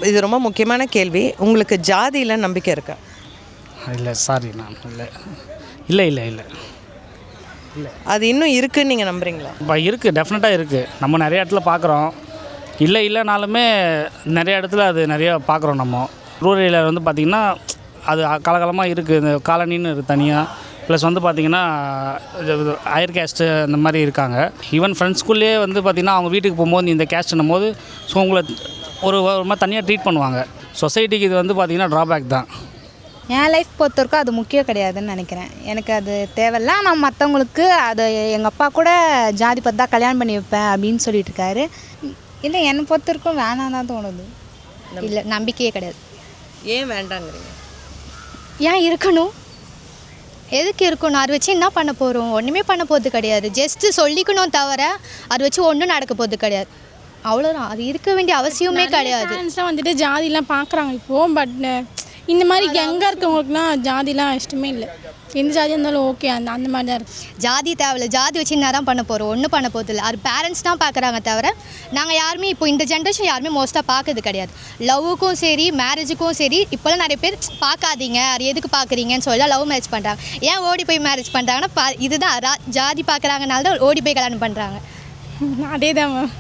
இது ரொம்ப முக்கியமான கேள்வி. உங்களுக்கு ஜாதியில் நம்பிக்கை இருக்கா? இல்லை சாரி மேம், இல்லை இல்லை இல்லை இல்லை இல்லை. அது இன்னும் இருக்குதுன்னு நீங்கள் நம்புறீங்களா? இப்போ இருக்குது, டெஃபினட்டாக இருக்குது. நம்ம நிறைய இடத்துல பார்க்குறோம். இல்லைனாலுமே நிறைய இடத்துல அது நிறையா பார்க்குறோம். நம்ம ரூரல் ஏரியாவில் வந்து பார்த்திங்கன்னா அது காலகாலமாக இருக்குது. இந்த காலனின்னு இருக்குது தனியாக. ப்ளஸ் வந்து பார்த்திங்கன்னா ஹையர் கேஸ்ட்டு அந்த மாதிரி இருக்காங்க. ஈவன் ஃப்ரெண்ட்ஸ்குள்ளேயே வந்து பார்த்திங்கன்னா அவங்க வீட்டுக்கு போகும்போது இந்த கேஸ்ட்னும் போது ஸோ உங்களை ஒரு மாதிரி தனியாக ட்ரீட் பண்ணுவாங்க. சொசைட்டிக்கு இது வந்து பார்த்திங்கன்னா ட்ராபேக் தான். என் லைஃப் பொறுத்தவரைக்கும் அது முக்கியம் கிடையாதுன்னு நினைக்கிறேன். எனக்கு அது தேவையில்ல. நான் மற்றவங்களுக்கு அது எங்கள் அப்பா கூட ஜாதி பார்த்து தான் கல்யாணம் பண்ணி வைப்பேன் அப்படின்னு சொல்லிட்டு இருக்காரு. இல்லை, என்னை பொறுத்தவரைக்கும் வேணாம் தான் தோணுது. இல்லை, நம்பிக்கையே கிடையாது. ஏன் வேண்டாங்கிறீங்க? ஏன் இருக்கணும்? எதுக்கு இருக்கணும்? அதை வச்சு என்ன பண்ண போகிறோம்? ஒன்றுமே பண்ண போகிறது கிடையாது. ஜஸ்ட்டு சொல்லிக்கணும் தவிர அதை வச்சு ஒன்றும் நடக்க போகிறது கிடையாது. அவ்வளோதான். அது இருக்க வேண்டிய அவசியமே கிடையாது. பேரண்ட்ஸ்லாம் வந்துட்டு ஜாதிலாம் பார்க்குறாங்க இப்போது. பட் இந்த மாதிரி எங்கே இருக்கவங்களுக்குலாம் ஜாதிலாம் இஷ்டமே இல்லை. எந்த ஜாதியாக இருந்தாலும் ஓகே, அந்த மாதிரி தான் இருக்குது. ஜாதி தேவையில்ல. ஜாதி வச்சு என்ன தான் பண்ண போகிறோம்? ஒன்றும் பண்ண போகிறது இல்லை. அது பேரண்ட்ஸ் தான் பார்க்குறாங்க தவிர நாங்கள் யாருமே இப்போ இந்த ஜென்ரேஷன் யாருமே மோஸ்ட்டாக பார்க்கறது கிடையாது. லவ்வுக்கும் சரி, மேரேஜுக்கும் சரி, இப்போலாம் நிறைய பேர் பார்க்காதீங்க, அது எதுக்கு பார்க்குறீங்கன்னு சொல்லி லவ் மேரேஜ் பண்ணுறாங்க. ஏன் ஓடி போய் மேரேஜ் பண்ணுறாங்கன்னா இதுதான் ஜாதி பார்க்குறாங்கனால தான் ஓடி போய் கல்யாணம் பண்ணுறாங்க. அதே தான் மேம்.